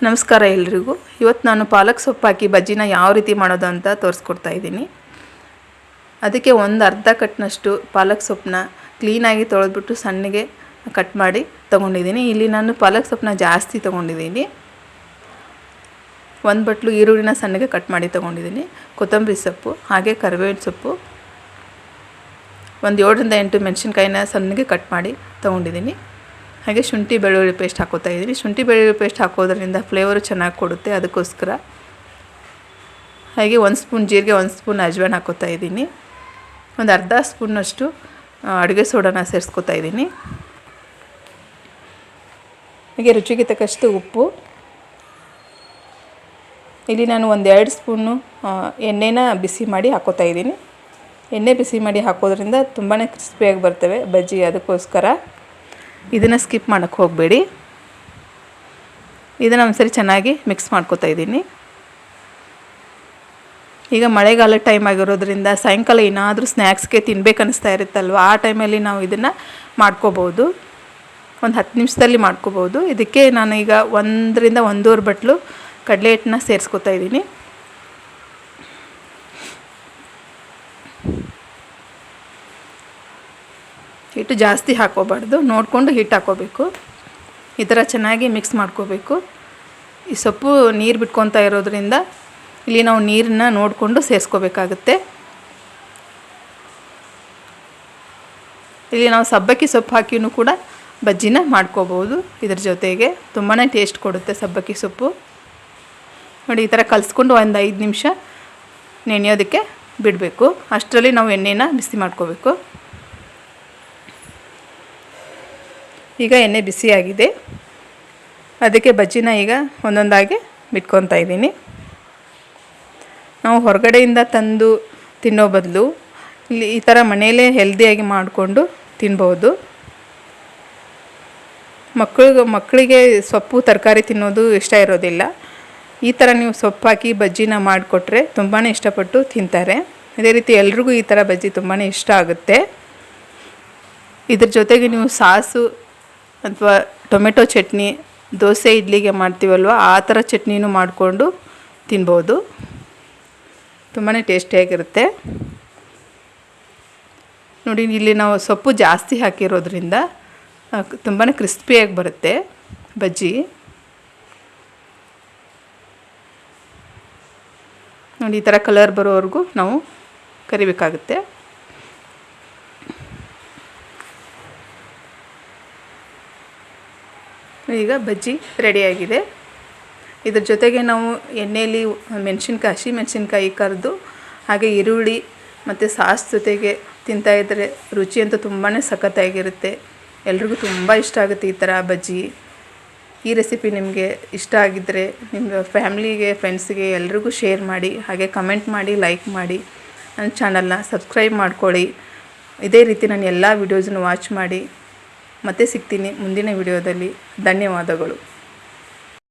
ನಮಸ್ಕಾರ ಎಲ್ರಿಗೂ. ಇವತ್ತು ನಾನು ಪಾಲಕ್ ಸೊಪ್ಪು ಹಾಕಿ ಬಜ್ಜಿನ ಯಾವ ರೀತಿ ಮಾಡೋದು ಅಂತ ತೋರಿಸ್ಕೊಡ್ತಾ ಇದ್ದೀನಿ. ಅದಕ್ಕೆ ಒಂದು ಅರ್ಧ ಕಟ್ನಷ್ಟು ಪಾಲಕ್ ಸೊಪ್ಪನ್ನ ಕ್ಲೀನಾಗಿ ತೊಳೆದ್ಬಿಟ್ಟು ಸಣ್ಣಗೆ ಕಟ್ ಮಾಡಿ ತೊಗೊಂಡಿದ್ದೀನಿ. ಇಲ್ಲಿ ನಾನು ಪಾಲಕ್ ಸೊಪ್ಪನ್ನ ಜಾಸ್ತಿ ತೊಗೊಂಡಿದ್ದೀನಿ. ಒಂದು ಬಟ್ಲು ಈರುಳ್ಳಿನ ಸಣ್ಣಗೆ ಕಟ್ ಮಾಡಿ ತೊಗೊಂಡಿದ್ದೀನಿ. ಕೊತ್ತಂಬರಿ ಸೊಪ್ಪು, ಹಾಗೆ ಕರಿಬೇವಿನ ಸೊಪ್ಪು, ಒಂದು 7ರಿಂದ 8 ಮೆಣಸಿನ್ಕಾಯಿನ ಸಣ್ಣಗೆ ಕಟ್ ಮಾಡಿ ತೊಗೊಂಡಿದ್ದೀನಿ. ಹಾಗೆ ಶುಂಠಿ ಬೆಳ್ಳುಳ್ಳಿ ಪೇಸ್ಟ್ ಹಾಕೋತಾ ಇದ್ದೀನಿ. ಶುಂಠಿ ಬೆಳ್ಳುಳ್ಳಿ ಪೇಸ್ಟ್ ಹಾಕೋದ್ರಿಂದ ಫ್ಲೇವರು ಚೆನ್ನಾಗಿ ಕೊಡುತ್ತೆ, ಅದಕ್ಕೋಸ್ಕರ. ಹಾಗೆ 1 ಸ್ಪೂನ್ ಜೀರಿಗೆ, 1 ಸ್ಪೂನ್ ಅಜ್ವಾನ ಹಾಕೋತಾ ಇದ್ದೀನಿ. ಒಂದು ಅರ್ಧ ಸ್ಪೂನಷ್ಟು ಅಡುಗೆ ಸೋಡಾನ ಸೇರಿಸ್ಕೊತಾ ಇದ್ದೀನಿ. ಹಾಗೆ ರುಚಿಗೆ ತಕ್ಕಷ್ಟು ಉಪ್ಪು. ಇಲ್ಲಿ ನಾನು 1-2 ಸ್ಪೂನು ಎಣ್ಣೆನ ಬಿಸಿ ಮಾಡಿ ಹಾಕೋತಾ ಇದ್ದೀನಿ. ಎಣ್ಣೆ ಬಿಸಿ ಮಾಡಿ ಹಾಕೋದ್ರಿಂದ ತುಂಬಾ ಕ್ರಿಸ್ಪಿಯಾಗಿ ಬರ್ತವೆ ಬಜ್ಜಿ, ಅದಕ್ಕೋಸ್ಕರ ಇದನ್ನು ಸ್ಕಿಪ್ ಮಾಡೋಕ್ಕೆ ಹೋಗಬೇಡಿ. ಇದನ್ನು ಒಂದ್ಸರಿ ಚೆನ್ನಾಗಿ ಮಿಕ್ಸ್ ಮಾಡ್ಕೊತಾ ಇದ್ದೀನಿ. ಈಗ ಮಳೆಗಾಲ ಟೈಮ್ ಆಗಿರೋದ್ರಿಂದ ಸಾಯಂಕಾಲ ಏನಾದರೂ ಸ್ನ್ಯಾಕ್ಸ್ಗೆ ತಿನ್ಬೇಕು ಅನ್ನಿಸ್ತಾ ಇರುತ್ತಲ್ವ, ಆ ಟೈಮಲ್ಲಿ ನಾವು ಇದನ್ನು ಮಾಡ್ಕೋಬೋದು. ಒಂದು 10 ನಿಮಿಷದಲ್ಲಿ ಮಾಡ್ಕೋಬೋದು. ಇದಕ್ಕೆ ನಾನು ಈಗ 1ರಿಂದ 1.5 ಬಟ್ಲು ಕಡಲೆ ಹಿಟ್ಟನ್ನ ಸೇರಿಸ್ಕೊತಾ ಇದ್ದೀನಿ. ಹಿಟ್ಟು ಜಾಸ್ತಿ ಹಾಕೋಬಾರ್ದು, ನೋಡಿಕೊಂಡು ಹಿಟ್ಟು ಹಾಕೋಬೇಕು. ಈ ಥರ ಚೆನ್ನಾಗಿ ಮಿಕ್ಸ್ ಮಾಡ್ಕೋಬೇಕು. ಈ ಸೊಪ್ಪು ನೀರು ಬಿಟ್ಕೊತಾ ಇರೋದ್ರಿಂದ ಇಲ್ಲಿ ನಾವು ನೀರನ್ನ ನೋಡಿಕೊಂಡು ಸೇರಿಸ್ಕೋಬೇಕಾಗುತ್ತೆ. ಇಲ್ಲಿ ನಾವು ಸಬ್ಬಕ್ಕಿ ಸೊಪ್ಪು ಹಾಕಿನೂ ಕೂಡ ಬಜ್ಜಿನ ಮಾಡ್ಕೋಬೋದು. ಇದ್ರ ಜೊತೆಗೆ ತುಂಬಾ ಟೇಸ್ಟ್ ಕೊಡುತ್ತೆ ಸಬ್ಬಕ್ಕಿ ಸೊಪ್ಪು. ನೋಡಿ, ಈ ಥರ ಕಲಿಸ್ಕೊಂಡು ಒಂದು 5 ನಿಮಿಷ ನೆನೆಯೋದಕ್ಕೆ ಬಿಡಬೇಕು. ಅಷ್ಟರಲ್ಲಿ ನಾವು ಎಣ್ಣೆನ ಬಿಸಿ ಮಾಡ್ಕೋಬೇಕು. ಈಗ ಎಣ್ಣೆ ಬಿಸಿಯಾಗಿದೆ, ಅದಕ್ಕೆ ಬಜ್ಜಿನ ಈಗ ಒಂದೊಂದಾಗಿ ಬಿಟ್ಕೊತಾ ಇದ್ದೀನಿ. ನಾವು ಹೊರಗಡೆಯಿಂದ ತಂದು ತಿನ್ನೋ ಬದಲು ಇಲ್ಲಿ ಈ ಥರ ಮನೆಯಲ್ಲೇ ಹೆಲ್ದಿಯಾಗಿ ಮಾಡಿಕೊಂಡು ತಿನ್ಬೋದು. ಮಕ್ಕಳಿಗೆ ಸೊಪ್ಪು ತರಕಾರಿ ತಿನ್ನೋದು ಇಷ್ಟ ಇರೋದಿಲ್ಲ. ಈ ಥರ ನೀವು ಸೊಪ್ಪು ಹಾಕಿ ಬಜ್ಜಿನ ಮಾಡಿಕೊಟ್ರೆ ತುಂಬಾ ಇಷ್ಟಪಟ್ಟು ತಿಂತಾರೆ. ಅದೇ ರೀತಿ ಎಲ್ರಿಗೂ ಈ ಥರ ಬಜ್ಜಿ ತುಂಬಾ ಇಷ್ಟ ಆಗುತ್ತೆ. ಇದ್ರ ಜೊತೆಗೆ ನೀವು ಸಾಸು ಅಥವಾ ಟೊಮೆಟೊ ಚಟ್ನಿ, ದೋಸೆ ಇಡ್ಲಿಗೆ ಮಾಡ್ತೀವಲ್ವ, ಆ ಥರ ಚಟ್ನಿನೂ ಮಾಡಿಕೊಂಡು ತಿನ್ಬೋದು. ತುಂಬಾ ಟೇಸ್ಟಿಯಾಗಿರುತ್ತೆ. ನೋಡಿ, ಇಲ್ಲಿ ನಾವು ಸೊಪ್ಪು ಜಾಸ್ತಿ ಹಾಕಿರೋದ್ರಿಂದ ತುಂಬಾ ಕ್ರಿಸ್ಪಿಯಾಗಿ ಬರುತ್ತೆ ಬಜ್ಜಿ. ನೋಡಿ, ಈ ಥರ ಕಲರ್ ಬರೋವರೆಗೂ ನಾವು ಕರಿಬೇಕಾಗುತ್ತೆ. ಈಗ ಬಜ್ಜಿ ರೆಡಿಯಾಗಿದೆ. ಇದ್ರ ಜೊತೆಗೆ ನಾವು ಎಣ್ಣೆಯಲ್ಲಿ ಹಸಿ ಮೆಣಸಿನ್ಕಾಯಿ ಕರೆದು ಹಾಗೆ ಈರುಳ್ಳಿ ಮತ್ತು ಸಾಸ್ ಜೊತೆಗೆ ತಿಂತಾಯಿದ್ರೆ ರುಚಿ ಅಂತೂ ತುಂಬಾ ಸಖತ್ತಾಗಿರುತ್ತೆ. ಎಲ್ರಿಗೂ ತುಂಬ ಇಷ್ಟ ಆಗುತ್ತೆ ಈ ಥರ ಬಜ್ಜಿ. ಈ ರೆಸಿಪಿ ನಿಮಗೆ ಇಷ್ಟ ಆಗಿದ್ದರೆ ನಿಮ್ಮ ಫ್ಯಾಮ್ಲಿಗೆ, ಫ್ರೆಂಡ್ಸ್ಗೆ ಎಲ್ರಿಗೂ ಶೇರ್ ಮಾಡಿ, ಹಾಗೆ ಕಮೆಂಟ್ ಮಾಡಿ, ಲೈಕ್ ಮಾಡಿ, ನನ್ನ ಚಾನಲ್ನ ಸಬ್ಸ್ಕ್ರೈಬ್ ಮಾಡ್ಕೊಳ್ಳಿ. ಇದೇ ರೀತಿ ನಾನು ಎಲ್ಲ ವೀಡಿಯೋಸನ್ನು ವಾಚ್ ಮಾಡಿ. ಮತ್ತೆ ಸಿಗ್ತೀನಿ ಮುಂದಿನ ವಿಡಿಯೋದಲ್ಲಿ. ಧನ್ಯವಾದಗಳು.